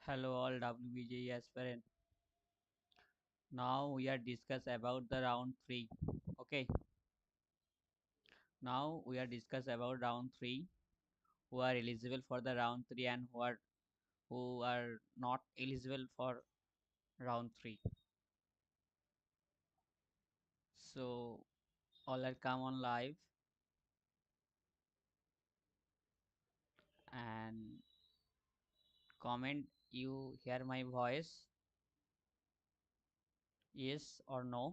Hello all WBJE aspirant. Now we are discuss about the round 3. Okay. Now we are discuss about round 3 who are eligible for the round 3 and who are not eligible for round 3. So all are come on live and comment you hear my voice, yes or no.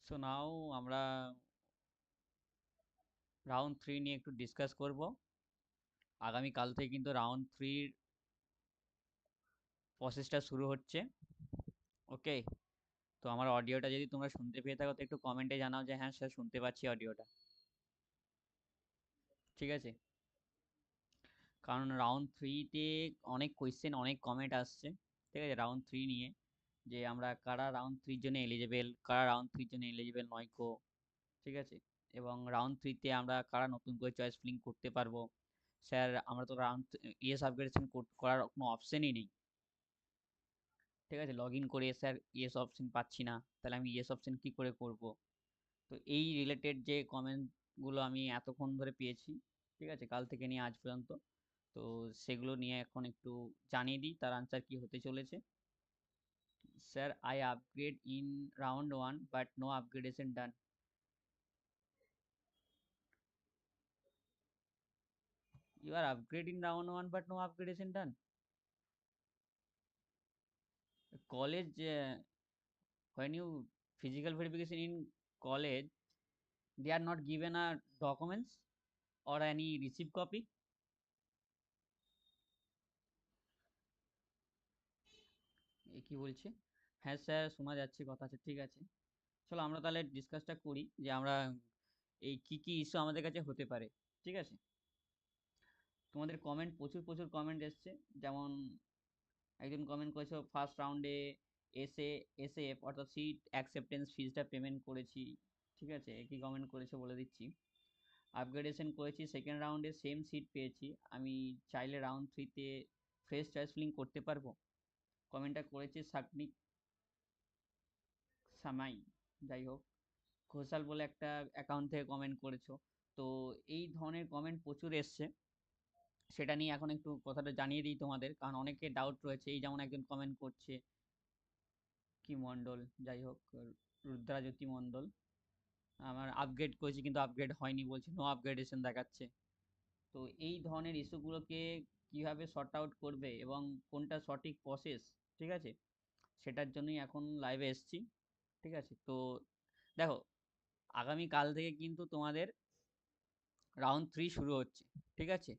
So now আমরা round 3 নিয়ে একটু discuss করব। আগামী কাল থেকে কিন্তু round 3 প্রসেসটা শুরু হচ্ছে। ওকে। তো আমার অডিওটা যদি তোমরা শুনতে পেয়ে থাকো তো একটু কমেন্টে জানাও যে হ্যাঁ স্যার শুনতে পাচ্ছি অডিওটা। ঠিক আছে, কারণ রাউন্ড থ্রিতে অনেক কোয়েশ্চেন অনেক কমেন্ট আসছে। ঠিক আছে, রাউন্ড থ্রি নিয়ে যে আমরা কারা রাউন্ড থ্রির জন্য এলিজেবল, কারা রাউন্ড থ্রির জন্য এলিজেবল নয় কো। ঠিক আছে, এবং রাউন্ড থ্রিতে আমরা কারা নতুন করে চয়েস ফিলিং করতে পারবো। স্যার আমরা তো রাউন্ড ইয়েস আপগ্রেডেশন করার কোনো অপশনই নেই। ঠিক আছে, লগ ইন করে স্যার ইয়েস অপশন পাচ্ছি না, তাহলে আমি ইয়েস অপশন কি করে করব। তো এই রিলেটেড যে কমেন্টগুলো আমি এতক্ষণ ধরে পেয়েছি, ঠিক আছে, কাল থেকে নিয়ে আজ পর্যন্ত, তো সেগুলো নিয়ে এখন একটু জানিয়ে দিই তার আনসার কি হতে চলেছে। Sir I upgrade in round one but no upgradation done. You are upgrade in round one but no upgradation done. College, when you physical verification in college, they are not given a documents or any receipt copy. এ কি বলছে? হ্যাঁ sir শোনা যাচ্ছে কথা, আছে ঠিক আছে। চলো আমরা তাহলে ডিসকাসটা করি যে আমরা এই কি কি ইস্যু আমাদের কাছে হতে পারে। ঠিক আছে, তোমাদের কমেন্ট প্রচুর প্রচুর কমেন্ট এসছে। যেমন একজন কমেন্ট করেছে ফার্স্ট রাউন্ডে এসএএফ অর্থাৎ সিট অ্যাকসেপ্টেন্স ফিজটা পেমেন্ট করেছি। ঠিক আছে, একই কমেন্ট করেছে বলে দিচ্ছি। আপগ্রেডেশন করেছি, সেকেন্ড রাউন্ডে সেম সিট পেয়েছি, আমি চাইলে রাউন্ড থ্রিতে ফ্রেশ চয়েস ফিলিং করতে পারবো। কমেন্টটা করেছে সাকনিক সামাই, যাই হোক, ঘোষাল বলে একটা অ্যাকাউন্ট থেকে কমেন্ট করেছো। তো এই ধরনের কমেন্ট প্রচুর এসছে, সেটা নিয়ে এখন একটু কথাটা জানিয়ে দিই তোমাদের, কারণ অনেকে ডাউট রয়েছে। এই যেমন একজন কমেন্ট করছে কি মণ্ডল, যাই হোক, রুদ্রাজ্যোতি মণ্ডল, আমার আপগ্রেড করেছি কিন্তু আপগ্রেড হয়নি বলছে, নো আপগ্রেডেশন দেখাচ্ছে। তো এই ধরনের ইস্যুগুলোকে কিভাবে সর্ট আউট করবে এবং কোনটা সঠিক প্রসেস, ঠিক আছে, সেটার জন্যই এখন লাইভে এসছি। ঠিক আছে, তো দেখো আগামী কাল থেকে কিন্তু তোমাদের রাউন্ড থ্রি শুরু হচ্ছে। ঠিক আছে,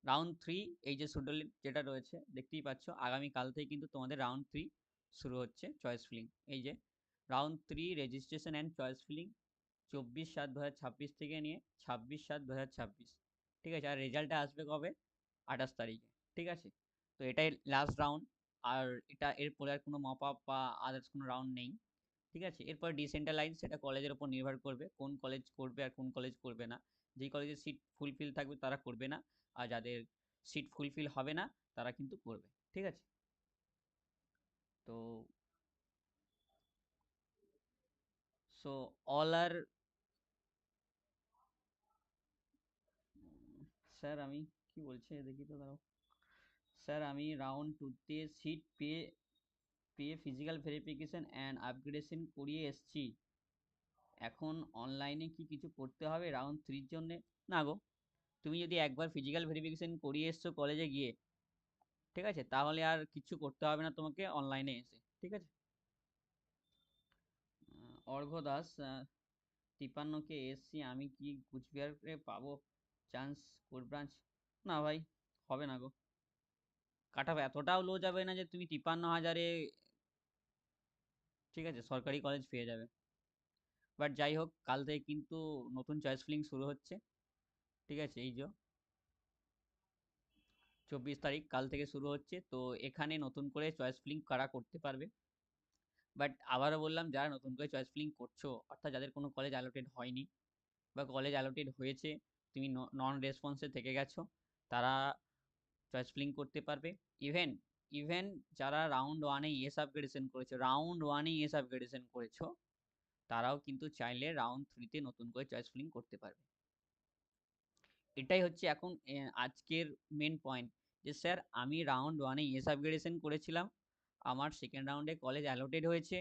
রাউন্ড থ্রি, এই যে শিডিউল যেটা রয়েছে দেখতেই পাচ্ছ, আগামী কাল থেকে কিন্তু তোমাদের রাউন্ড থ্রি শুরু হচ্ছে চয়েস ফিলিং। এই যে round three registration and choice filling 24/7/2026 থেকে নিয়ে 26/7/2026। ঠিক আছে, আর রেজাল্টটা আসবে কবে? 28 তারিখে। ঠিক আছে, তো এটাই লাস্ট রাউন্ড। আর এটা এরপরে আর কোনো মপ আপ বা আদার্স কোনো রাউন্ড নেই। ঠিক আছে, এরপর ডিসেন্ট্রালাইজ, সেটা কলেজের ওপর নির্ভর করবে কোন কলেজ করবে আর কোন কলেজ করবে না। যেই কলেজের সিট ফুলফিল থাকবে তারা করবে না, আর যাদের সিট ফুলফিল হবে না তারা কিন্তু করবে। ঠিক আছে, তো সো অল আর, স্যার আমি কি বলছে দেখি তো দাঁড়াও। স্যার আমি রাউন্ড টুতে সিট পেয়ে পেয়ে ফিজিক্যাল ভেরিফিকেশন অ্যান্ড আপগ্রেডেশন করিয়ে এসছি। এখন অনলাইনে কি কিছু করতে হবে রাউন্ড থ্রির জন্যে? না গো, তুমি যদি একবার ফিজিক্যাল ভেরিফিকেশন করিয়ে এসছো কলেজে গিয়ে, ঠিক আছে, তাহলে আর কিছু করতে হবে না তোমাকে অনলাইনে এসে। ঠিক আছে, অর্ঘ্য দাস, 53 কে এসছি, আমি কি কুচবিহারে পাবো চান্স কোড ব্রাঞ্চ? না ভাই, হবে না গো, কাট অফ এতটাও লো যাবে না যে তুমি 53,000-এ, ঠিক আছে, সরকারি কলেজ পেয়ে যাবে। বাট যাই হোক, কাল থেকে কিন্তু নতুন চয়েস ফিলিং শুরু হচ্ছে। ঠিক আছে, এই যে 24 তারিখ কাল থেকে শুরু হচ্ছে, তো এখানে নতুন করে চয়েস ফিলিং কারা করতে পারবে। বাট আবারও বললাম, যারা নতুন করে চয়েস ফিলিং করছো, অর্থাৎ যাদের কোনো কলেজ অ্যালোটেড হয়নি বা কলেজ অ্যালোটেড হয়েছে, তুমি নন রেসপন্সে থেকে গেছো, তারা চয়েস ফিলিং করতে পারবে। ইভেন ইভেন যারা রাউন্ড 1-এ ইয়েস আপগ্রেডেশন করেছো, রাউন্ড 1-এ ইয়েস আপগ্রেডেশন করেছো, তারাও কিন্তু চাইলে রাউন্ড 3-তে নতুন করে চয়েস ফিলিং করতে পারবে। এটাই হচ্ছে এখন আজকের মেন পয়েন্ট, যে স্যার আমি রাউন্ড 1-এ ইয়েস আপগ্রেডেশন করেছিলাম, আমার সেকেন্ড রাউন্ডে কলেজ অ্যালোটেড হয়েছে,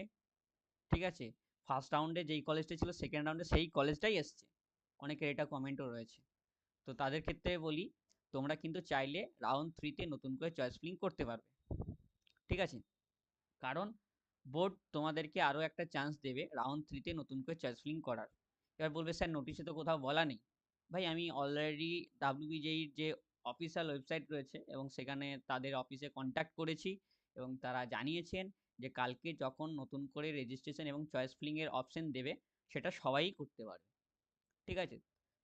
ঠিক আছে, ফার্স্ট রাউন্ডে যেই কলেজটা ছিল সেকেন্ড রাউন্ডে সেই কলেজটাই এসছে। অনেকের এটা কমেন্টও রয়েছে। তো তাদের ক্ষেত্রে বলি, তোমরা কিন্তু চাইলে রাউন্ড 3-তে নতুন করে চয়েস ফিলিং করতে পারবে, ঠিক আছে। কারণ বোর্ড তোমাদেরকে আরও একটা চান্স দেবে রাউন্ড 3-তে নতুন করে চয়েস ফিলিং করার। এবার বলবে স্যার নোটিশে তো কোথাও বলা নেই। ভাই আমি অলরেডি ডাব্লিউবিজেইর যে অফিসিয়াল ওয়েবসাইট রয়েছে এবং সেখানে তাদের অফিসে কন্ট্যাক্ট করেছি, এবং তারা জানিয়েছেন যে কালকে যখন নতুন করে রেজিস্ট্রেশন এবং চয়েস ফিলিংয়ের অপশন দেবে, সেটা সবাই করতে পারবে, ঠিক আছে।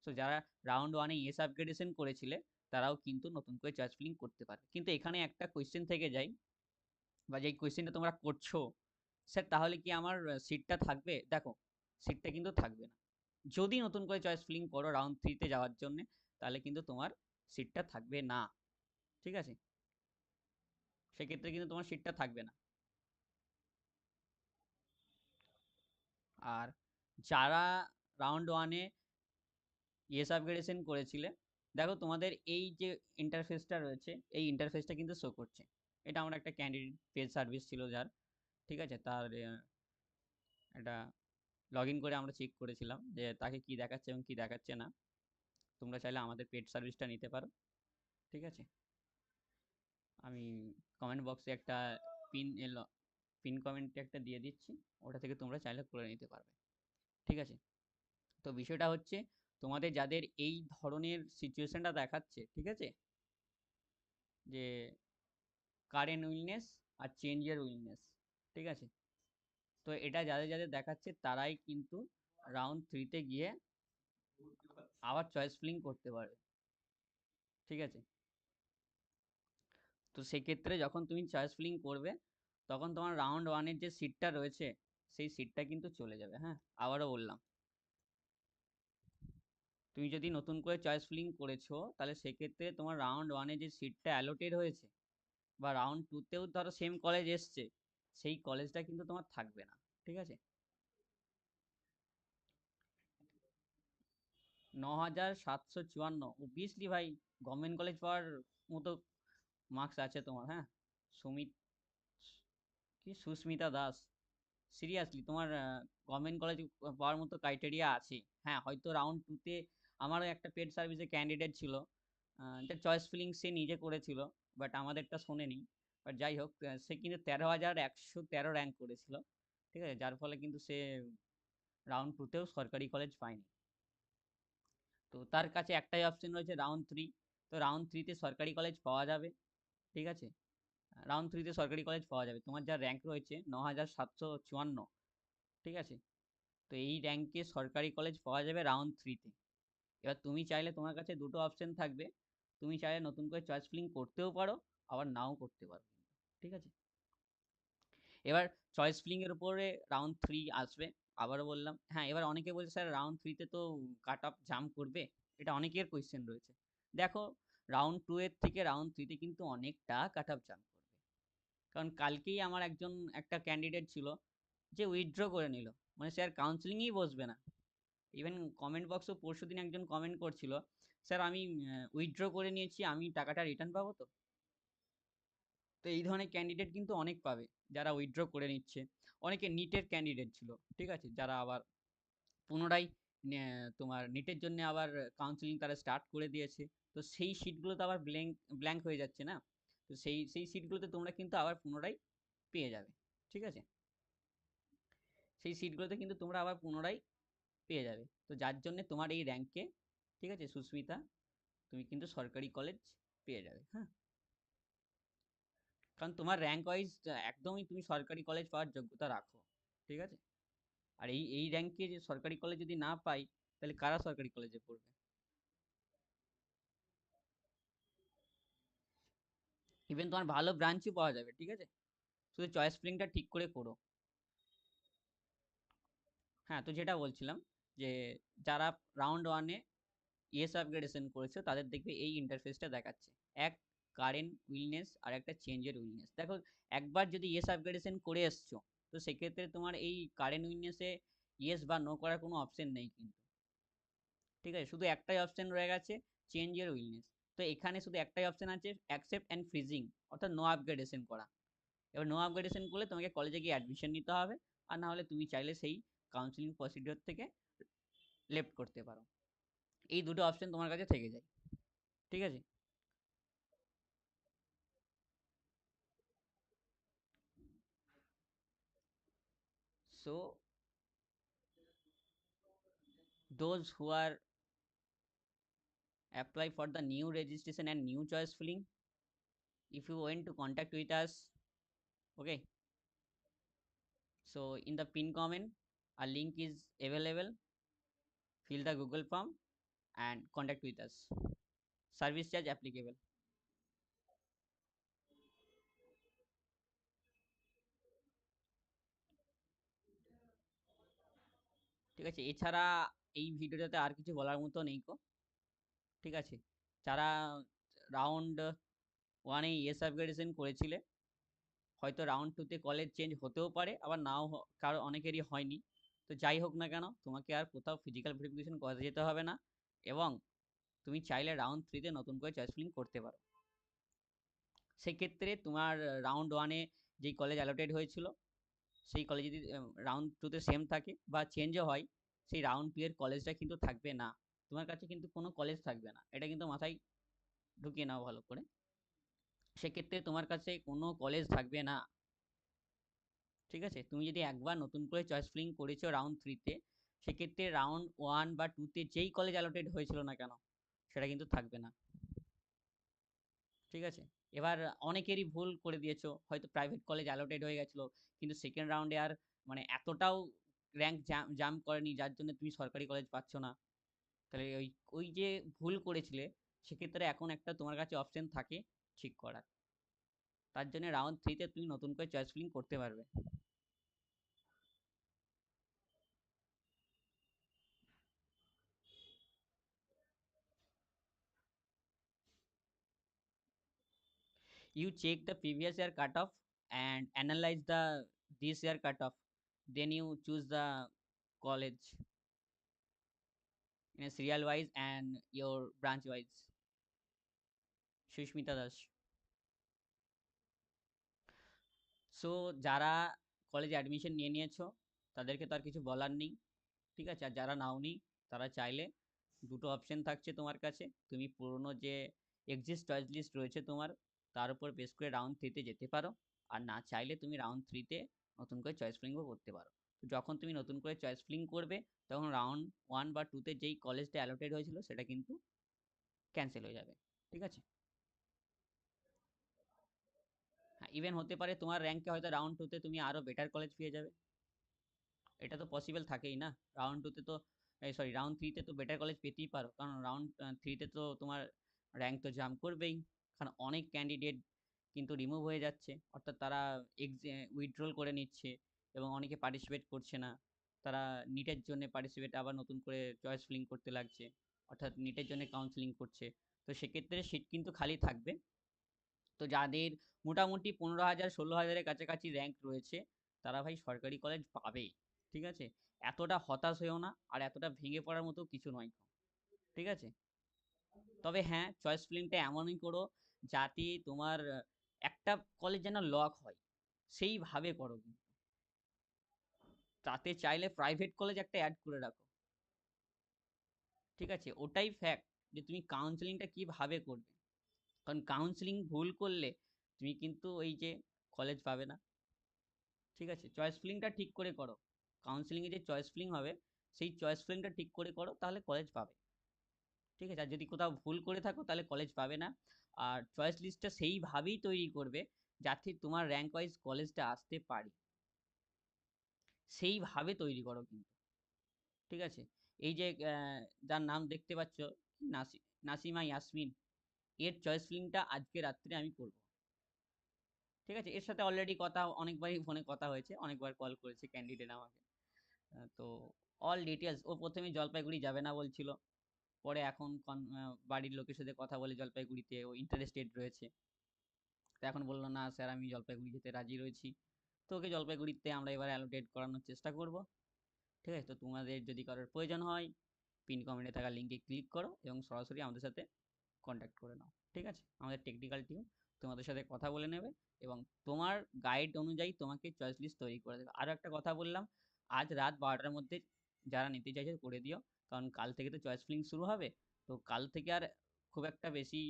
সো যারা রাউন্ড 1-এ ইয়েস আপগ্রেডেশন করেছিলে, তারাও কিন্তু নতুন করে চয়েস ফিলিং করতে পারবে। কিন্তু এখানে একটা কোয়েশ্চেন থেকে যায়, বা যেই কোয়েশ্চেনটা তোমরা করছো, স্যার তাহলে কি আমার সিটটা থাকবে? দেখো, সিটটা কিন্তু থাকবে না। যদি নতুন করে চয়েস ফিলিং করো রাউন্ড 3-তে যাওয়ার জন্য, তাহলে কিন্তু তোমার সিটটা থাকবে না, ঠিক আছে। সেক্ষেত্রে কিন্তু তোমার সিটটা থাকবে না। আর যারা রাউন্ড 1-এ ইয়েস আপগ্রেডেশন করেছিলে, দেখো তোমাদের এই যে ইন্টারফেসটা রয়েছে, এই ইন্টারফেসটা কিন্তু শো করছে। এটা আমার একটা ক্যান্ডিডেট পেজ সার্ভিস ছিল যার, ঠিক আছে, তার একটা লগ ইন করে আমরা চেক করেছিলাম যে তাকে কি দেখাচ্ছে এবং কি দেখাচ্ছে না। তোমরা চাইলে আমাদের পেড সার্ভিসটা নিতে পারো, ঠিক আছে। আমি কমেন্ট বক্সে একটা পিন এলো, পিন কমেন্টে একটা দিয়ে দিচ্ছি, ওটা থেকে তোমরা চাইলে করে নিতে পারবে, ঠিক আছে। তো বিষয়টা হচ্ছে, তোমাদের যাদের এই ধরনের সিচুয়েশনটা দেখাচ্ছে, ঠিক আছে, যে কারেন্ট উইলনেস আর চেঞ্জের উইলনেস, ঠিক আছে, তো এটা যাদের যাদের দেখাচ্ছে তারাই কিন্তু রাউন্ড 3-তে গিয়ে আবার চয়েস ফিলিং করতে পারবে, ঠিক আছে। তো সেক্ষেত্রে যখন তুমি চয়েস ফিলিং করবে, তখন তোমার রাউন্ড 1-এর যে সিটটা রয়েছে, সেই সিটটা কিন্তু চলে যাবে। হ্যাঁ, আবারও বললাম, তুমি যদি নতুন করে চয়েস ফিলিং করেছো, তাহলে সেক্ষেত্রে তোমার রাউন্ড 1-এ যে সিটটা অ্যালোটেড হয়েছে, বা রাউন্ড 2-তেও ধরো সেম কলেজ এসছে, সেই কলেজটা কিন্তু তোমার থাকবে না, ঠিক আছে। 9754, অবভিয়াসলি ভাই, গভর্নমেন্ট কলেজ পাওয়ার মতো মার্কস আছে তোমার। হ্যাঁ, সুমিত, কি সুস্মিতা দাস, সিরিয়াসলি তোমার গভর্নমেন্ট কলেজ পাওয়ার মতো ক্রাইটেরিয়া আছে। হ্যাঁ, হয়তো রাউন্ড 2-তে আমারও একটা পেড সার্ভিসে ক্যান্ডিডেট ছিল, এটা চয়েস ফিলিং সে নিজে করেছিল, বাট আমাদেরটা শোনেনি। বাট যাই হোক, সে কিন্তু 13,113 র্যাঙ্ক করেছিল, ঠিক আছে, যার ফলে কিন্তু সে রাউন্ড 2-তেও সরকারি কলেজ পায়নি। তো তার কাছে একটাই অপশন রয়েছে রাউন্ড 3। তো রাউন্ড 3-তে সরকারি কলেজ পাওয়া যাবে, ঠিক আছে। রাউন্ড 3-তে সরকারি কলেজ পাওয়া যাবে, তোমার যা র্যাঙ্ক রয়েছে 9,754, ঠিক আছে। তো এই র্যাঙ্কে সরকারি কলেজ পাওয়া যাবে রাউন্ড 3-তে। এবার তুমি চাইলে, তোমার কাছে দুটো অপশন থাকবে, তুমি চাইলে নতুন করে চয়েস ফিলিং করতেও পারো, আবার নাও করতে পারো, ঠিক আছে। এবার চয়েস ফিলিং এর উপরে রাউন্ড 3 আসবে, আবারও বললাম। হ্যাঁ, এবার অনেকে বলছে স্যার রাউন্ড 3-তে তো কাট অফ জাম্প করবে, এটা অনেকের কোয়েশ্চেন রয়েছে। দেখো, রাউন্ড 2 এর থেকে রাউন্ড 3-তে কিন্তু অনেকটা কাট অফ জাম্প করবে। কারণ কালকেই আমার একটা ক্যান্ডিডেট ছিল, যে উইথড্র করে নিল, মানে সে আর কাউন্সিলিংই বসবে না। ইভেন কমেন্ট বক্সও পরশুদিন একজন কমেন্ট করছিল, স্যার আমি উইথড্র করে নিয়েছি, আমি টাকাটা রিটার্ন পাবো তো? তো এই ধরনের ক্যান্ডিডেট কিন্তু অনেক পাবে, যারা উইথড্র করে নিচ্ছে। অনেকে নিটের ক্যান্ডিডেট ছিল, ঠিক আছে, যারা আবার পুনরায় তোমার নিটের জন্য আবার কাউন্সিলিং তারা স্টার্ট করে দিয়েছে। তো সেই সিটগুলো তো আবার ব্ল্যাঙ্ক ব্ল্যাঙ্ক হয়ে যাচ্ছে না, তো সেই সিটগুলোতে তোমরা কিন্তু আবার পুনরায় পেয়ে যাবে, ঠিক আছে। সেই সিটগুলোতে কিন্তু তোমরা আবার পুনরায় পেয়ে যাবে। তো যার জন্য তোমার এই র্যাঙ্কে, ঠিক আছে সুস্মিতা, তুমি কিন্তু সরকারি কলেজ পেয়ে যাবে। হ্যাঁ, কারণ তোমার র্যাঙ্ক ওয়াইজ একদমই তুমি সরকারি কলেজ পাওয়ার যোগ্যতা রাখো, ঠিক আছে। আর এই র্যাঙ্কে যে সরকারি কলেজ যদি না পাই, তাহলে কারা সরকারি কলেজে পড়বে? ইভেন তোমার ভালো ব্রাঞ্চও পাওয়া যাবে, ঠিক আছে, শুধু চয়েস ফিলিংটা ঠিক করে করো। হ্যাঁ, তো যেটা বলছিলাম, যে যারা রাউন্ড ওয়ানে ইয়েস আপগ্রেডেশন করেছো তাদের দেখবে এই ইন্টারফেসটা দেখাচ্ছে, এক কারেন্ট উইলনেস আর একটা চেঞ্জের উইলনেস। দেখো একবার যদি ইয়েস আপগ্রেডেশন করে এসছো তো সেক্ষেত্রে তোমার এই কারেন্ট উইলনেসে ইয়েস বা নো করার কোনো অপশন নেই কিন্তু, ঠিক আছে, শুধু একটাই অপশন রয়ে গেছে, চেঞ্জের উইলনেস। তো এখানে শুধু একটাই অপশন আছে, অ্যাকসেপ্ট অ্যান্ড ফ্রিজিং, অর্থাৎ নো আপগ্রেডেশন করা। এবার নো আপগ্রেডেশন করলে তোমাকে কলেজে গিয়ে অ্যাডমিশন নিতে হবে, আর না হলে তুমি চাইলে সেই কাউন্সিলিং প্রসিডিওর থেকে লেফট করতে পারো। এই দুটো অপশন তোমার কাছে থেকে যায়, ঠিক আছে। So those who are apply for the new registration and new choice filling, if you want to contact with us, okay, so in the pin comment a link is available, fill the Google form and contact with us, service charge applicable। ঠিক আছে, এছাড়া এই ভিডিওটাতে আর কিছু বলার মতো নেই কো, ঠিক আছে। যারা রাউন্ড ওয়ানে ইয়েস আপগ্রেডেশন করেছিলে, হয়তো রাউন্ড টুতে কলেজ চেঞ্জ হতেও পারে, আবার নাও কারো অনেকেরই হয়নি। তো যাই হোক না কেন, তোমাকে আর কোথাও ফিজিক্যাল ভেরিফিকেশন করাতে যেতে হবে না, এবং তুমি চাইলে রাউন্ড থ্রিতে নতুন করে চয়েস ফিলিং করতে পারো। সেক্ষেত্রে তোমার রাউন্ড ওয়ানে যেই কলেজ অ্যালোটেড হয়েছিল সেই কলেজ যদি রাউন্ড টুতে সেম থাকে বা চেঞ্জও হয়, সেই রাউন্ড টু এর কলেজটা কিন্তু থাকবে না, তোমার কাছে কিন্তু কোনো কলেজ থাকবে না, এটা কিন্তু মাথায় ঢুকিয়ে নাও ভালো করে। সেক্ষেত্রে তোমার কাছে কোনো কলেজ থাকবে না, ঠিক আছে। তুমি যদি একবার নতুন করে চয়েস ফিলিং করেছো রাউন্ড থ্রিতে, সেক্ষেত্রে রাউন্ড ওয়ান বা টুতে যেই কলেজ অ্যালোটেড হয়েছিল না কেন সেটা কিন্তু থাকবে না, ঠিক আছে। এবার অনেকেরই ভুল করে দিয়েছো, হয়তো প্রাইভেট কলেজ অ্যালোটেড হয়ে গেছিলো কিন্তু সেকেন্ড রাউন্ডে আর মানে এতটাও র্যাঙ্ক জাম্প করেনি যার জন্য তুমি সরকারি কলেজ পাচ্ছ না। তাহলে ওই ওই যে ভুল করেছিলে, সেক্ষেত্রে এখন একটা তোমার কাছে অপশন থাকে ঠিক করার, তার জন্য রাউন্ড থ্রিতে তুমি নতুন করে চয়েস ফিলিং করতে পারবে। You check the previous year cutoff and analyze the this year cutoff, then you choose the college in a serial wise and your branch wise। Susmita Das. So যারা কলেজে অ্যাডমিশন নিয়ে নিয়েছো তাদেরকে তো আর কিছু বলার নেই, ঠিক আছে। আর যারা নাওনি তারা চাইলে দুটো অপশন থাকছে তোমার কাছে, তুমি পুরনো যে এক্সিস্ট চয়েস লিস্ট রয়েছে তোমার তার উপর বেস করে রাউন্ড থ্রিতে যেতে পারো, আর না চাইলে তুমি রাউন্ড থ্রিতে নতুন করে চয়েস ফিলিংও করতে পারো। তো যখন তুমি নতুন করে চয়েস ফিলিং করবে তখন রাউন্ড ওয়ান বা টুতে যেই কলেজটা অ্যালোটেড হয়েছিল সেটা কিন্তু ক্যান্সেল হয়ে যাবে, ঠিক আছে। হ্যাঁ, ইভেন হতে পারে তোমার র্যাঙ্কে হয়তো রাউন্ড টুতে তুমি আরো বেটার কলেজ পেয়ে যাবে, এটা তো পসিবল থাকেই না। রাউন্ড টুতে তো সরি রাউন্ড থ্রিতে তো বেটার কলেজ পেতেই পারো, কারণ রাউন্ড থ্রিতে তো তোমার র্যাঙ্ক তো জাম্প করবেই, কারণ অনেক ক্যান্ডিডেট কিন্তু রিমুভ হয়ে যাচ্ছে, অর্থাৎ তারা উইথড্রল করে নিচ্ছে এবং অনেকে পার্টিসিপেট করছে না, তারা নিটের জন্য পার্টিসিপেট আবার নতুন করে চয়েস ফিলিং করতে লাগছে, অর্থাৎ নিটের জন্য কাউন্সিলিং করছে। তো সেক্ষেত্রে সিট কিন্তু খালি থাকবে। তো যাদের মোটামুটি 15,000 16,000-এর কাছাকাছি র্যাঙ্ক রয়েছে তারা ভাই সরকারি কলেজ পাবে, ঠিক আছে। এতটা হতাশ হয়েও না, আর এতটা ভেঙে পড়ার মতো কিছু নয়, ঠিক আছে। তবে হ্যাঁ, চয়েস ফিলিংটা এমনই করো যাতে তোমার একটা কলেজ যেন লক হয় সেইভাবে করো কিন্তু। তাতে চাইলে প্রাইভেট কলেজ একটা অ্যাড করে রাখো, ঠিক আছে। ওটাই ফ্যাক্ট যে তুমি কাউন্সেলিংটা কিভাবে করবে, কারণ কাউন্সেলিং ভুল করলে তুমি কিন্তু ওই যে কলেজ পাবে না, ঠিক আছে। চয়েস ফিলিংটা ঠিক করে করো, কাউন্সিলিংয়ে যে চয়েস ফিলিং হবে সেই চয়েস ফিলিংটা ঠিক করে করো, তাহলে কলেজ পাবে, ঠিক আছে। আর যদি কোথাও ভুল করে থাকো তাহলে কলেজ পাবে না। আর চয়েস লিস্টটা সেইভাবেই তৈরি করবে যাতে তোমার র্যাঙ্ক ওয়াইজ কলেজটা আসতে পারে, সেইভাবে তৈরি করো কিন্তু, ঠিক আছে। এই যে যার নাম দেখতে পাচ্ছ নাসি নাসিমা ইয়াসমিন, এর চয়েস ফিলিংটা আজকে রাত্রে আমি করব, ঠিক আছে। এর সাথে অলরেডি কথা অনেকবারই ফোনে কথা হয়েছে, অনেকবার কল করেছে ক্যান্ডিডেট আমাকে। তো অল ডিটেলস। ও প্রথমে জলপাইগুড়ি যাবে না বলছিল, পরে এখন বাড়ির লোকের সাথে কথা বলে জলপাইগুড়িতে ও ইন্টারেস্টেড রয়েছে। তো এখন বললো না স্যার আমি জলপাইগুড়ি যেতে রাজি রয়েছি। তো ওকে জলপাইগুড়িতে আমরা এবার অ্যালোটেট করানোর চেষ্টা করব। ঠিক আছে, তো তোমাদের যদি কারোর প্রয়োজন হয় পিন কমেন্টে থাকা লিঙ্কে ক্লিক করো এবং সরাসরি আমাদের সাথে কন্ট্যাক্ট করে নাও। ঠিক আছে, আমাদের টেকনিক্যাল টিম তোমাদের সাথে কথা বলে নেবে এবং তোমার গাইড অনুযায়ী তোমাকে চয়েস লিস্ট তৈরি করে দেবে। আরও একটা কথা বললাম, আজ রাত 12টার মধ্যে যারা নিতে চাইছে করে দিও, কারণ কাল থেকে তো চয়েস ফিলিং শুরু হবে। তো কাল থেকে আর খুব একটা বেশি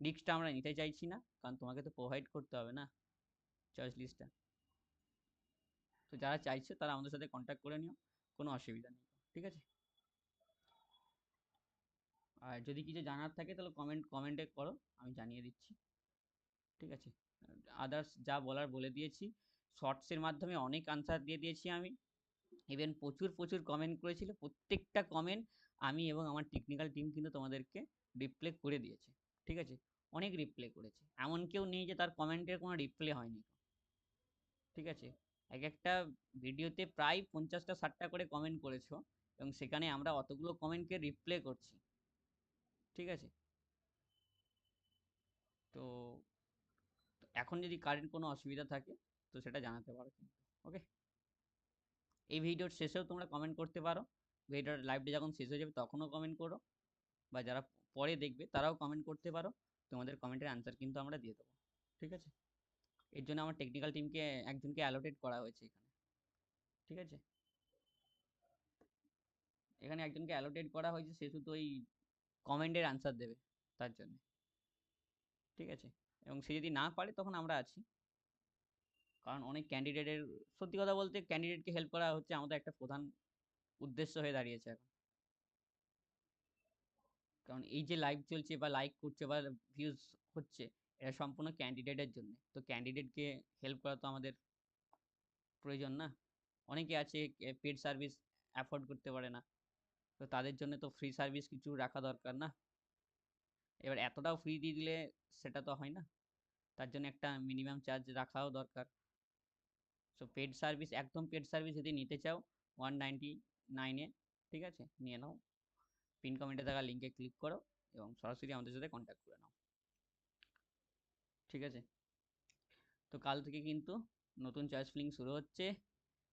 রিস্কটা আমরা নিতে চাইছি না, কারণ তোমাকে তো প্রোভাইড করতে হবে না চয়েস লিস্টটা। তো যারা চাইছে তারা আমাদের সাথে কন্ট্যাক্ট করে নিও, কোনো অসুবিধা নেই। ঠিক আছে, আর যদি কিছু জানার থাকে তাহলে কমেন্টে করো, আমি জানিয়ে দিচ্ছি। ঠিক আছে, আদার্স যা বলার বলে দিয়েছি। শর্টসের মাধ্যমে অনেক আনসার দিয়ে দিয়েছি আমি। ইভেন প্রচুর প্রচুর কমেন্ট করেছিল, প্রত্যেকটা কমেন্ট আমি এবং আমার টেকনিক্যাল টিম কিন্তু তোমাদেরকে রিপ্লে করে দিয়েছে। ঠিক আছে, অনেক রিপ্লে করেছে, এমন কেউ নেই যে তার কমেন্টের কোনো রিপ্লে হয়নি। ঠিক আছে, এক একটা ভিডিওতে প্রায় 50টা 60টা করে কমেন্ট করেছো এবং সেখানে আমরা অতগুলো কমেন্টকে রিপ্লে করছি। ঠিক আছে, তো এখন যদি কারেন্ট কোনো অসুবিধা থাকে তো সেটা জানাতে পারো কিন্তু। ওকে, এই ভিডিওর শেষেও তোমরা কমেন্ট করতে পারো, ভিডিওর লাইভটা যখন শেষ হয়ে যাবে তখনও কমেন্ট করো, বা যারা পরে দেখবে তারাও কমেন্ট করতে পারো। তোমাদের কমেন্টের অ্যান্সার কিন্তু আমরা দিয়ে দেবো। ঠিক আছে, এর জন্য আমার টেকনিক্যাল টিমকে একজনকে অ্যালোটেড করা হয়েছে এখানে। ঠিক আছে, এখানে একজনকে অ্যালোটেড করা হয়েছে, সে শুধু ওই কমেন্টের অ্যান্সার দেবে তার জন্য। ঠিক আছে, এবং সে যদি না পারে তখন আমরা আছি, কারণ অনেক ক্যান্ডিডেটের, সত্যি কথা বলতে ক্যান্ডিডেটকে হেল্প করা হচ্ছে আমাদের একটা প্রধান উদ্দেশ্য হয়ে দাঁড়িয়েছে এখন। কারণ এই যে লাইভ চলছে বা লাইক করছে বা ভিউজ হচ্ছে, এটা সম্পূর্ণ ক্যান্ডিডেটের জন্য। তো ক্যান্ডিডেটকে হেল্প করা তো আমাদের প্রয়োজন না। অনেকে আছে পেড সার্ভিস অ্যাফোর্ড করতে পারে না, তো তাদের জন্য তো ফ্রি সার্ভিস কিছু রাখা দরকার না। এবার এতটাও ফ্রি দিয়ে দিলে সেটা তো হয় না, তার জন্য একটা মিনিমাম চার্জ রাখাও দরকার। সো পেড সার্ভিস, একদম পেড সার্ভিস যদি নিতে চাও 199-এ, ঠিক আছে, নিয়ে নাও। পিন কমেন্টে থাকা লিঙ্কে ক্লিক করো এবং সরাসরি আমাদের সাথে কন্ট্যাক্ট করে নাও। ঠিক আছে, তো কাল থেকে কিন্তু নতুন চয়েস ফিলিং শুরু হচ্ছে।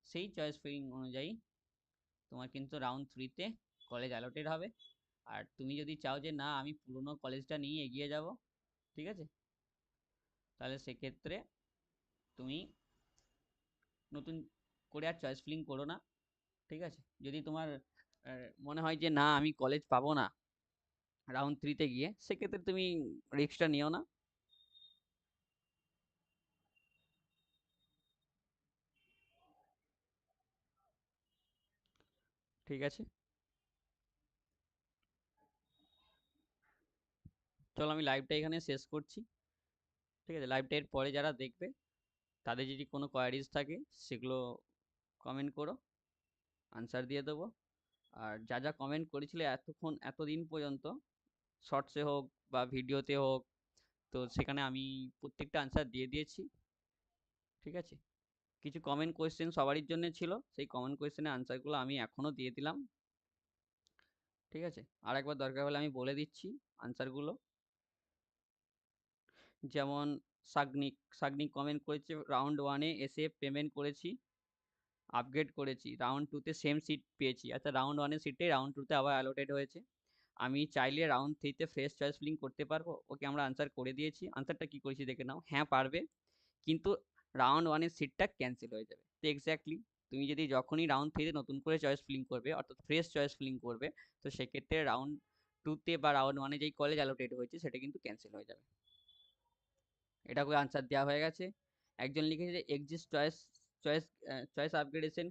সেই চয়েস ফিলিং অনুযায়ী তোমার কিন্তু রাউন্ড 3-তে কলেজ অ্যালটেড হবে। আর তুমি যদি চাও যে না আমি পুরনো কলেজটা নিয়ে এগিয়ে যাব, ঠিক আছে, তাহলে সেক্ষেত্রে তুমি নতুন করে আর চয়েস ফিলিং করো না। ঠিক আছে, যদি তোমার মনে হয় যে না আমি কলেজ পাবো না রাউন্ড 3-তে গিয়ে, সেক্ষেত্রে তুমি রিস্কটা নিও না। ঠিক আছে, চলো আমি লাইভটা এখানে শেষ করছি। ঠিক আছে, লাইভটা এর পরে যারা দেখবে তাদের যদি কোনো কোয়ারিজ থাকে সেগুলো কমেন্ট করো, আনসার দিয়ে দেবো। আর যা যা কমেন্ট করেছিলে এতক্ষণ এতদিন পর্যন্ত, শর্টসে হোক বা ভিডিওতে হোক, তো সেখানে আমি প্রত্যেকটা আনসার দিয়ে দিয়েছি। ঠিক আছে, কিছু কমেন্ট কোয়েশ্চেন সবারই জন্য ছিল, সেই কমেন্ট কোয়েশ্চেনের আনসারগুলো আমি এখনও দিয়ে দিলাম। ঠিক আছে, আর একবার দরকার হলে আমি বলে দিচ্ছি আনসারগুলো। যেমন সাগনিক সাগনিক কমেন্ট করেছে রাউন্ড 1-এ এসে পেমেন্ট করেছি, আপগ্রেড করেছি, রাউন্ড 2-তে সেম সিট পেয়েছি। আচ্ছা, রাউন্ড 1-এর সিটে রাউন্ড 2-তে আবার অ্যালোটেড হয়েছে, আমি চাইলে রাউন্ড 3-তে ফ্রেশ চয়েস ফিলিং করতে পারবো। ওকে আমরা আনসার করে দিয়েছি, আনসারটা কি করেছি দেখে নাও। হ্যাঁ পারবে, কিন্তু রাউন্ড 1-এর সিটটা ক্যান্সেল হয়ে যাবে। তো এক্স্যাক্টলি তুমি যদি যখনই রাউন্ড 3-তে নতুন করে চয়েস ফিলিং করবে, অর্থাৎ ফ্রেশ চয়েস ফিলিং করবে, তো সেক্ষেত্রে রাউন্ড 2-তে বা রাউন্ড 1-এ যেই কলেজ অ্যালোটেড হয়েছে সেটা কিন্তু ক্যান্সেল হয়ে যাবে। এটা করে আনসার দেওয়া হয়ে গেছে। একজন লিখেছে যে এক্সিস্ট চয়েস চয়েস আপগ্রেডেশন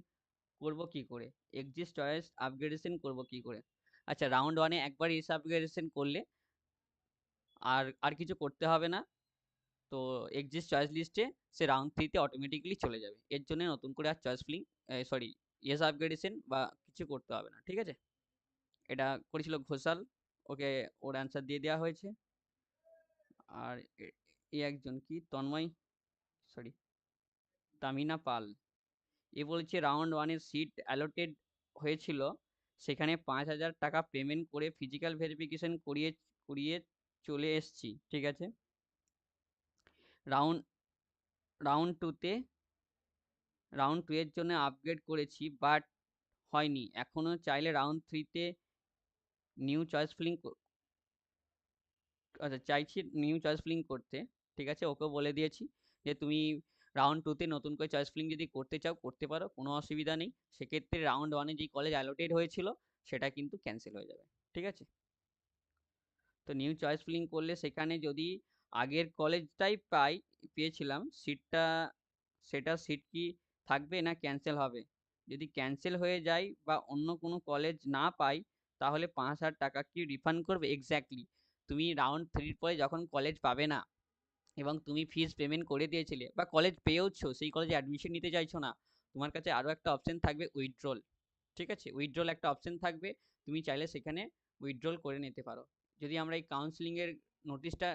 করবো কি করে, এক্সিস্ট চয়েস আপগ্রেডেশন করবো কি করে। আচ্ছা, রাউন্ড 1-এ একবার এস আপগ্রেডেশন করলে আর আর কিছু করতে হবে না। তো এক্সিস্ট চয়েস লিস্টে সে রাউন্ড 3-তে অটোমেটিকলি চলে যাবে, এর জন্য নতুন করে আর choice filling, sorry, S upgradation বা কিছু করতে হবে না। ঠিক আছে, এটা করেছিল ঘোষাল, ওকে ওর অ্যান্সার দিয়ে দেওয়া হয়েছে। আর এই একজন কি তন্ময়, সরি, তামিনা পাল, এ বলছে রাউন্ড 1-এর সিট অ্যালোটেড হয়েছিল সেখানে 5,000 টাকা পেমেন্ট করে ফিজিক্যাল ভেরিফিকেশন করিয়ে করিয়ে চলে এসেছি, ঠিক আছে। রাউন্ড রাউন্ড টুতে রাউন্ড টু এর জন্য আপগ্রেড করেছি, বাট হয়নি। এখনো চাইলে রাউন্ড থ্রিতে নিউ চয়েস ফিলিং, আচ্ছা চাইছি নিউ চয়েস ফিলিং করতে, ঠিক আছে। ওকেও বলে দিয়েছি যে তুমি রাউন্ড টুতে নতুন করে চয়েস ফিলিং যদি করতে চাও করতে পারো, কোনো অসুবিধা নেই। সেক্ষেত্রে রাউন্ড ওয়ানে যেই কলেজ অ্যালোটেড হয়েছিল সেটা কিন্তু ক্যান্সেল হয়ে যাবে, ঠিক আছে। তো নিউ চয়েস ফিলিং করলে সেখানে যদি আগের কলেজটাই পেয়েছিলাম সিটটা, সেটা সিট কি থাকবে না ক্যান্সেল হবে? যদি ক্যান্সেল হয়ে যায় বা অন্য কোনো কলেজ না পাই, তাহলে 5,000 টাকা কি রিফান্ড করবে? এক্স্যাক্টলি। তুমি রাউন্ড থ্রির পরে যখন কলেজ পাবে না এবং তুমি ফিস পেমেন্ট করে দিয়েছিলে বা কলেজ পেয়েওছো, সেই কলেজে অ্যাডমিশন নিতে চাইছো না, তোমার কাছে আরও একটা অপশন থাকবে উইথড্রল, ঠিক আছে। উইথড্রল একটা অপশন থাকবে, তুমি চাইলে সেখানে উইথড্রল করে নিতে পারো। যদি আমরা এই কাউন্সিলিংয়ের নোটিশটা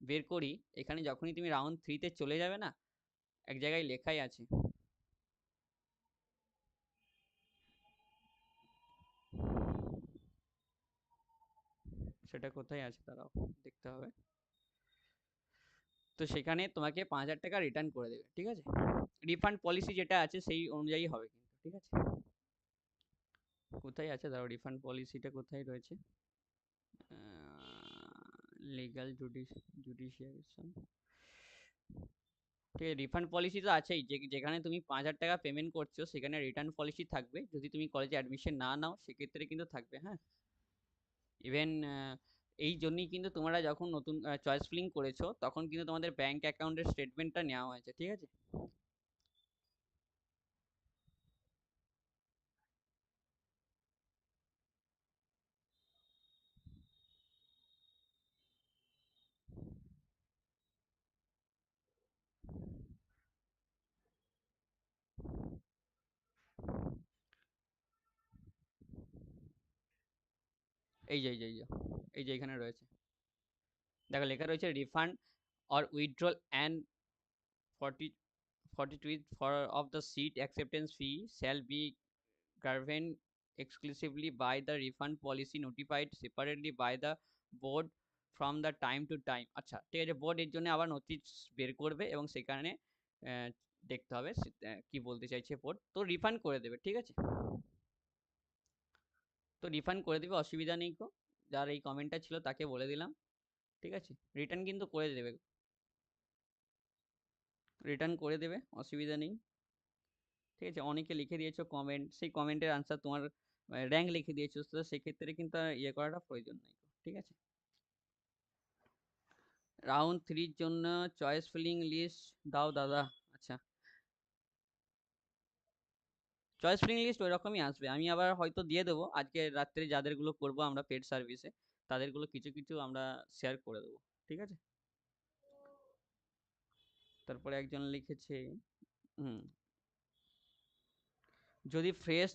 বের করি, এখানে যখনই তুমি রাউন্ড থ্রিতে চলে যাবে না, এক জায়গায় লেখাই আছে, সেটা কোথায় আছে দাঁড়াও দেখতে হবে। তো সেখানে তোমাকে 5,000 টাকা রিটার্ন করে দেবে, ঠিক আছে। রিফান্ড পলিসি যেটা আছে সেই অনুযায়ী হবে কিন্তু, ঠিক আছে। কোথায় আছে দাঁড়াও, রিফান্ড পলিসিটা কোথায় রয়েছে? লিগাল জুডিশিয়ারিশন, ঠিক আছে। রিফান্ড পলিসি তো আছেই, যেখানে তুমি 5,000 টাকা পেমেন্ট করছো সেখানে রিটার্ন পলিসি থাকবে। যদি তুমি কলেজে অ্যাডমিশন না নাও সেক্ষেত্রে কিন্তু থাকবে, হ্যাঁ। ইভেন এই জন্যই কিন্তু তোমরা যখন নতুন চয়েস ফিলিং করেছো তখন কিন্তু তোমাদের ব্যাংক অ্যাকাউন্টের স্টেটমেন্টটা নেওয়া হয়েছে, ঠিক আছে। এই যে এখানে রয়েছে, দেখো লেখা রয়েছে refund or withdrawal and 40 42 for of the seat acceptance fee shall be governed exclusively by the refund policy notified separately by the board from the time to time। আচ্ছা ঠিক আছে, বোর্ড এর জন্য আবার নোটিশ বের করবে এবং সেখানে দেখতে হবে কি বলতে চাইছে বোর্ড, তো রিফান্ড করে দেবে, ঠিক আছে। তো রিফান্ড করে দেবে, অসুবিধা নেই কো। যার এই কমেন্টটা ছিল তাকে বলে দিলাম, ঠিক আছে। রিটার্ন কিন্তু করে দেবে, রিটার্ন করে দেবে, অসুবিধা নেই, ঠিক আছে। অনেকে লিখে দিয়েছো কমেন্ট, সেই কমেন্টের আনসার তোমার র্যাঙ্ক লিখে দিয়েছো, তো সেক্ষেত্রে কিন্তু আর ইয়ে করাটা প্রয়োজন নেই, ঠিক আছে। রাউন্ড থ্রির জন্য চয়েস ফিলিং লিস্ট দাও দাদা। আচ্ছা, চয়েস ফিলিং লিস্ট ওই রকমই আসবে, আমি আবার হয়তো দিয়ে দেবো আজকে রাত্রে যাদেরগুলো করবো আমরা পেড সার্ভিসে, তাদেরগুলো কিছু কিছু আমরা শেয়ার করে দেবো, ঠিক আছে। তারপরে একজন লিখেছে, হুম, যদি ফ্রেশ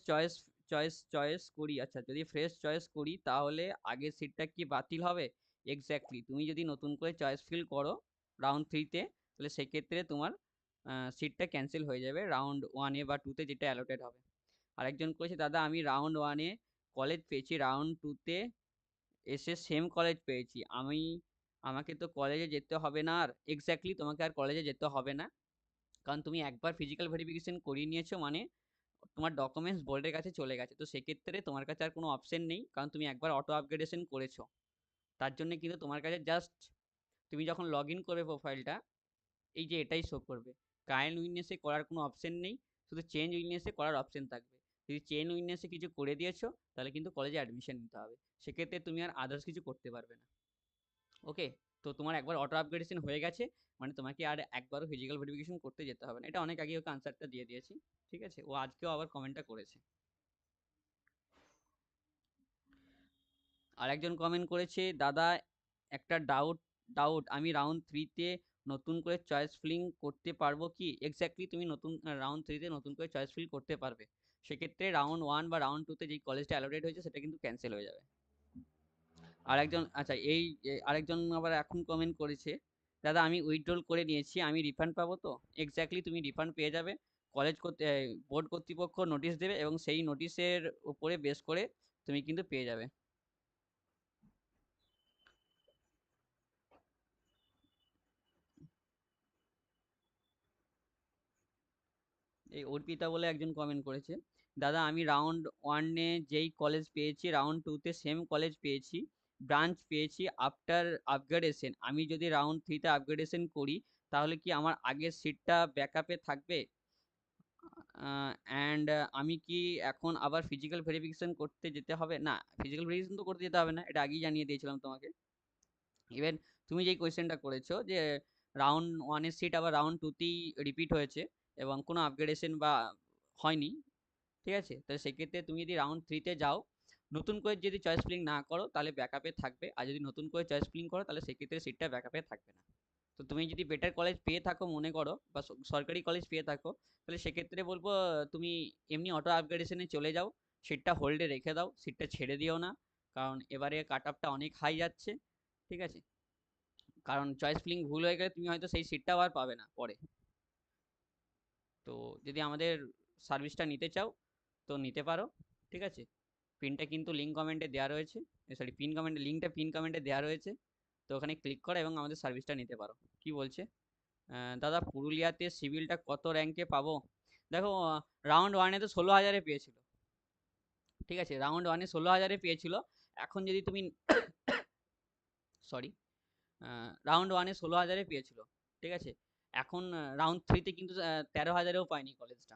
চয়েস করি, আচ্ছা যদি ফ্রেশ চয়েস করি তাহলে আগের সিটটা কি বাতিল হবে? এক্স্যাক্টলি, তুমি যদি নতুন করে চয়েস ফিল করো রাউন্ড থ্রিতে, তাহলে সেক্ষেত্রে তোমার সিটটা ক্যান্সেল হয়ে যাবে রাউন্ড ওয়ানে বা টুতে যেটা অ্যালোটেড হবে। আরেকজন করেছে দাদা আমি রাউন্ড ওয়ানে কলেজ পেয়েছি, রাউন্ড টুতে এসে সেম কলেজ পেয়েছি, আমাকে তো কলেজে যেতে হবে না আর। এক্স্যাক্টলি, তোমাকে আর কলেজে যেতে হবে না, কারণ তুমি একবার ফিজিক্যাল ভেরিফিকেশন করিয়ে নিয়েছো, মানে তোমার ডকুমেন্টস বোর্ডের কাছে চলে গেছে। তো সেক্ষেত্রে তোমার কাছে আর কোনো অপশন নেই, কারণ তুমি একবার অটো আপগ্রেডেশন করেছো। তার জন্য কিন্তু তোমার কাছে জাস্ট তুমি যখন লগ ইন করবে প্রোফাইলটা, এই যে এটাই শো করবে। কাইন্ড উইটনেসে করার কোনো অপশন নেই, শুধু চেঞ্জ উইটনেসে করার অপশন থাকবে। যদি চেঞ্জ উইটনেসে কিছু করে দিয়েছো তাহলে কিন্তু কলেজে অ্যাডমিশন নিতে হবে, সেক্ষেত্রে তুমি আর আদার্স কিছু করতে পারবে না, ওকে। তো তোমার একবার অটো আপগ্রেডেশন হয়ে গেছে, মানে তোমাকে আর একবারও ফিজিক্যাল ভেরিফিকেশন করতে যেতে হবে না। এটা অনেক আগে ওকে আনসারটা দিয়ে দিয়েছি, ঠিক আছে। ও আজকেও আবার কমেন্টটা করেছে। আরেকজন কমেন্ট করেছে দাদা একটা ডাউট আমি রাউন্ড থ্রিতে নতুন করে চয়েস ফিলিং করতে পারবো কি? এক্স্যাক্টলি, তুমি নতুন রাউন্ড থ্রিতে নতুন করে চয়েস ফিল করতে পারবে। সেক্ষেত্রে রাউন্ড ওয়ান বা রাউন্ড টুতে যেই কলেজটা অ্যালোটেড হয়েছে সেটা কিন্তু ক্যান্সেল হয়ে যাবে। আরেকজন, আচ্ছা আরেকজন আবার এখন কমেন্ট করেছে দাদা আমি উইথড্রল করে নিয়েছি, আমি রিফান্ড পাবো তো? এক্স্যাক্টলি, তুমি রিফান্ড পেয়ে যাবে। কলেজ বোর্ড কর্তৃপক্ষ নোটিশ দেবে এবং সেই নোটিশের উপরে বেস করে তুমি কিন্তু পেয়ে যাবে। এই অর্পিতা বলে একজন কমেন্ট করেছে, দাদা আমি রাউন্ড ওয়ানে যেই কলেজ পেয়েছি রাউন্ড টুতে সেম কলেজ পেয়েছি, ব্রাঞ্চ পেয়েছি আফটার আপগ্রেডেশন। আমি যদি রাউন্ড থ্রিতে আপগ্রেডেশন করি তাহলে কি আমার আগের সিটটা ব্যাকআপে থাকবে? অ্যান্ড আমি কি এখন আবার ফিজিক্যাল ভেরিফিকেশন করতে যেতে হবে? না, ফিজিক্যাল ভেরিফিকেশন তো করতে যেতে হবে না, এটা আগেই জানিয়ে দিয়েছিলাম তোমাকে। ইভেন তুমি যেই কোয়েশ্চেনটা করেছো যে রাউন্ড ওয়ানের সিট আবার রাউন্ড টুতেই রিপিট হয়েছে এবং কোনো আপগ্রেডেশন বা হয়নি, ঠিক আছে, তাহলে সেক্ষেত্রে তুমি যদি রাউন্ড থ্রিতে যাও, নতুন করে যদি চয়েস ফিলিং না করো তাহলে ব্যাকআপে থাকবে, আর যদি নতুন করে চয়েস ফিলিং করো তাহলে সেক্ষেত্রে সিটটা ব্যাকআপে থাকবে না। তো তুমি যদি বেটার কলেজ পেয়ে থাকো মনে করো বা সরকারি কলেজ পেয়ে থাকো, তাহলে সেক্ষেত্রে বলবো তুমি এমনি অটো আপগ্রেডেশনে চলে যাও, সিটটা হোল্ডে রেখে দাও, সিটটা ছেড়ে দিও না, কারণ এবারে কাট আপটা অনেক হাই যাচ্ছে, ঠিক আছে, কারণ চয়েস ফিলিং ভুল হয়ে গেলে তুমি হয়তো সেই সিটটাও আর পাবে না পরে। তো যদি আমাদের সার্ভিসটা নিতে চাও তো নিতে পারো, ঠিক আছে, পিনটা কিন্তু লিঙ্ক কমেন্টে দেওয়া রয়েছে, সরি পিন কমেন্টে, লিঙ্কটা পিন কমেন্টে দেওয়া রয়েছে, তো ওখানে ক্লিক করো এবং আমাদের সার্ভিসটা নিতে পারো। কি বলছে, দাদা পুরুলিয়াতে সিভিলটা কত র্যাঙ্কে পাবো? দেখো, রাউন্ড ওয়ানে তো 16,000-এ পেয়েছিল, ঠিক আছে, রাউন্ড ওয়ানে 16,000-এ পেয়েছিল। এখন যদি তুমি সরি, রাউন্ড ওয়ানে 16,000-এ পেয়েছিল, ঠিক আছে, এখন রাউন্ড থ্রিতে কিন্তু 13,000-এও পায়নি কলেজটা,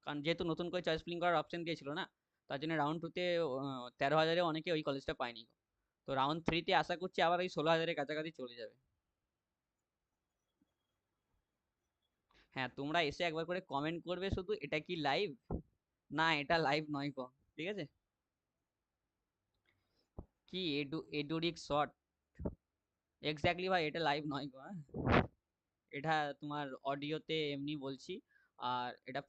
কারণ যেহেতু নতুন করে চয়েস ফিলিং করার অপশন দিয়েছিল না, তার জন্য রাউন্ড টুতে 13,000-এ অনেকে ওই কলেজটা পায়নি। তো রাউন্ড থ্রিতে আশা করছি আবার ওই 16,000-এর কাছাকাছি চলে যাবে। হ্যাঁ, তোমরা এসে একবার করে কমেন্ট করবে শুধু, এটা কি লাইভ? না, এটা লাইভ নয় গো, ঠিক আছে। কি এডুরিক শর্ট? এক্স্যাক্টলি ভাই, এটা লাইভ নয় গো, হ্যাঁ, এটা তোমার অডিওতে এমনি বলছি, আর এটা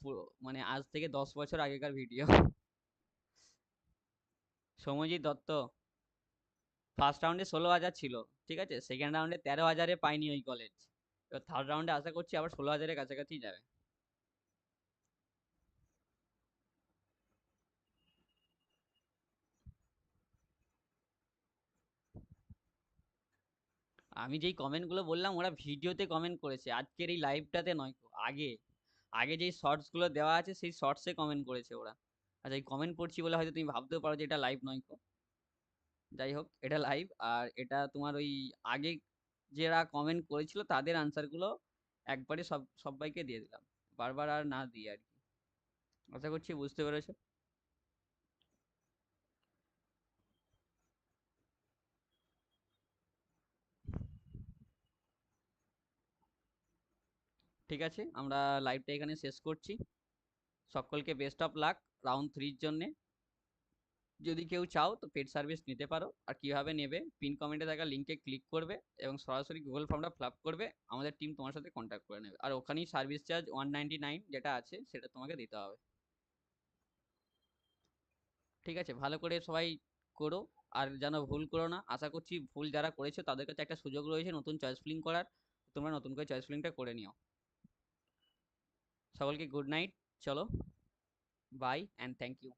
মানে আজ থেকে 10 বছর আগেকার ভিডিও। সৌম্যজিৎ দত্ত ফার্স্ট রাউন্ডে 16,000 ছিল, ঠিক আছে, সেকেন্ড রাউন্ডে 13,000-এ পায়নি ওই কলেজ, এবার থার্ড রাউন্ডে আশা করছি আবার 16,000-এর কাছাকাছি যাবে। আমি যেই কমেন্টগুলো বললাম ওরা ভিডিওতে কমেন্ট করেছে, আজকের এই লাইভটাতে নয় গো, আগে আগে যেই শর্টসগুলো দেওয়া আছে সেই শর্টসে কমেন্ট করেছে ওরা। আচ্ছা, এই কমেন্ট পড়ছি বলে হয়তো তুমি ভাবতেও পারো যে এটা লাইভ নয় গো, যাই হোক এটা লাইভ, আর এটা তোমার ওই আগে যারা কমেন্ট করেছিল তাদের আনসারগুলো একবারে সবাইকে দিয়ে দিলাম, বারবার আর না দিয়ে আর কি। আশা করছি বুঝতে পেরেছো। ঠিক আছে, আমরা লাইভটা এখানে শেষ করছি। সকলকে বেস্ট অফ লাক রাউন্ড থ্রির জন্যে। যদি কেউ চাও তো পেড সার্ভিস নিতে পারো, আর কিভাবে নেবে পিন কমেন্টে থাকা লিঙ্কে ক্লিক করবে এবং সরাসরি গুগল ফর্মটা ফিল আপ করবে, আমাদের টিম তোমার সাথে কন্ট্যাক্ট করে নেবে, আর ওখানেই সার্ভিস চার্জ 199 যেটা আছে সেটা তোমাকে দিতে হবে। ঠিক আছে, ভালো করে সবাই করো, আর যেন ভুল করো না, আশা করছি ভুল যারা করেছো তাদের কাছে একটা সুযোগ রয়েছে নতুন চয়েস ফিলিং করার, তোমরা নতুন করে চয়েস ফিলিংটা করে নিও। সকলকে গুড নাইট, চলো, বাই অ্যান্ড থ্যাংক ইউ।